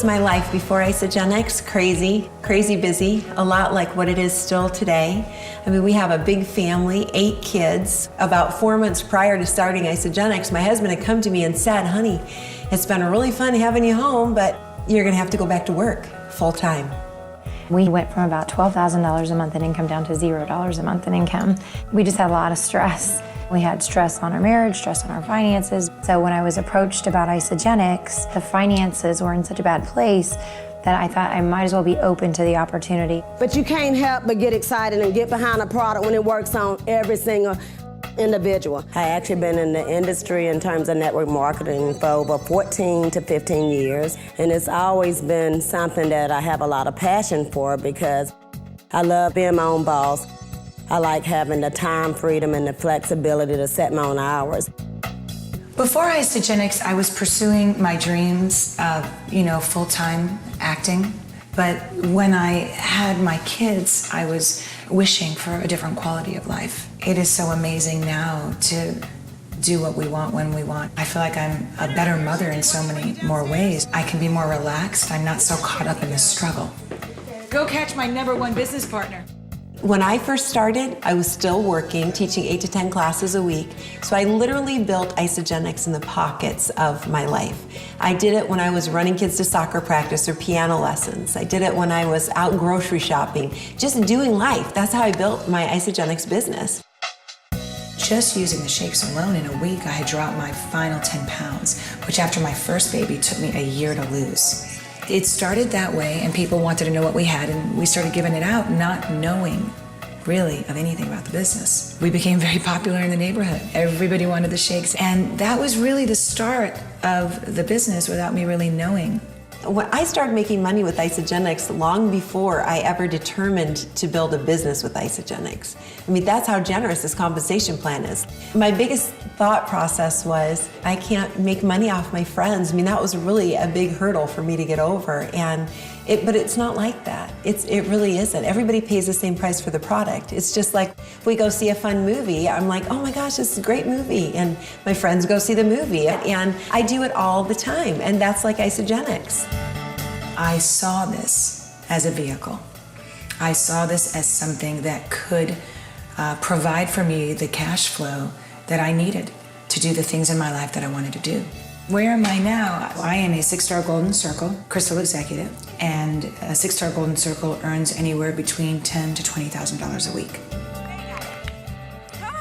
was my life before Isagenix. Crazy, crazy busy, a lot like what it is still today. I mean, we have a big family, 8 kids. About 4 months prior to starting Isagenix, my husband had come to me and said, honey, it's been really fun having you home, but you're gonna have to go back to work full time. We went from about $12,000 a month in income down to $0 a month in income. We just had a lot of stress. We had stress on our marriage, stress on our finances. So when I was approached about Isagenix, the finances were in such a bad place that I thought I might as well be open to the opportunity. But you can't help but get excited and get behind a product when it works on every single individual. I actually been in the industry in terms of network marketing for over 14 to 15 years, and it's always been something that I have a lot of passion for because I love being my own boss. I like having the time freedom and the flexibility to set my own hours. Before Isagenix, I was pursuing my dreams of, full-time acting. But when I had my kids, I was wishing for a different quality of life. It is so amazing now to do what we want when we want. I feel like I'm a better mother in so many more ways. I can be more relaxed. I'm not so caught up in the struggle. Go catch my #1 business partner. When I first started, I was still working, teaching 8 to 10 classes a week. So I literally built Isagenix in the pockets of my life. I did it when I was running kids to soccer practice or piano lessons. I did it when I was out grocery shopping, just doing life. That's how I built my Isagenix business. Just using the shakes alone in a week, I had dropped my final 10 pounds, which after my first baby took me a year to lose. It started that way, and people wanted to know what we had, and we started giving it out, not knowing really of anything about the business. We became very popular in the neighborhood. Everybody wanted the shakes, and that was really the start of the business without me really knowing. When I started making money with Isagenix long before I ever determined to build a business with Isagenix. I mean, that's how generous this compensation plan is. My biggest thought process was, I can't make money off my friends. I mean, that was really a big hurdle for me to get over. But it's not like that. It really isn't. Everybody pays the same price for the product. It's just like if we go see a fun movie, I'm like, oh my gosh, this is a great movie. And my friends go see the movie. And I do it all the time. And that's like Isagenix. I saw this as a vehicle. I saw this as something that could provide for me the cash flow that I needed to do the things in my life that I wanted to do. Where am I now? I am a 6-star Golden Circle Crystal Executive, and a 6-star Golden Circle earns anywhere between $10,000 to $20,000 a week.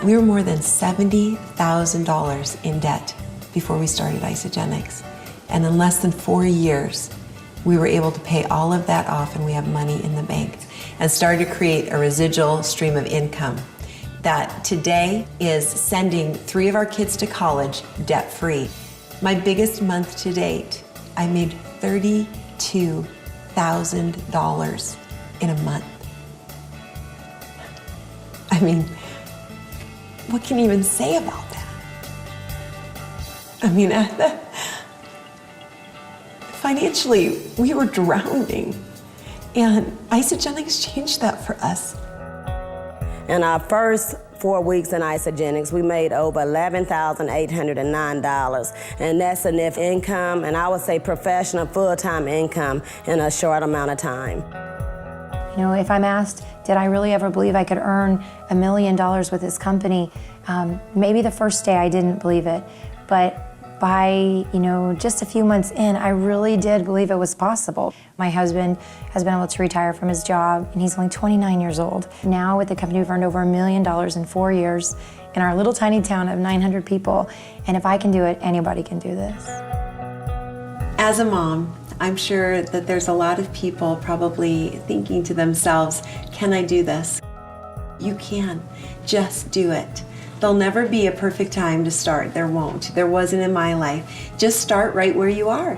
We were more than $70,000 in debt before we started Isagenix. And in less than 4 years, we were able to pay all of that off, and we have money in the bank and started to create a residual stream of income that today is sending 3 of our kids to college debt-free. My biggest month to date, I made $32,000 in a month. I mean, what can you even say about that? I mean, financially, we were drowning, and Isagenix changed that for us. In our first 4 weeks in Isagenix, we made over $11,809, and that's enough income, and I would say professional full-time income in a short amount of time. If I'm asked, did I really ever believe I could earn $1 million with this company? Maybe the first day I didn't believe it, but by, just a few months in, I really did believe it was possible. My husband has been able to retire from his job, and he's only 29 years old. Now with the company, we've earned over $1 million in 4 years in our little tiny town of 900 people. And if I can do it, anybody can do this. As a mom, I'm sure that there's a lot of people probably thinking to themselves, can I do this? You can. Just do it. There'll never be a perfect time to start. There won't. There wasn't in my life. Just start right where you are.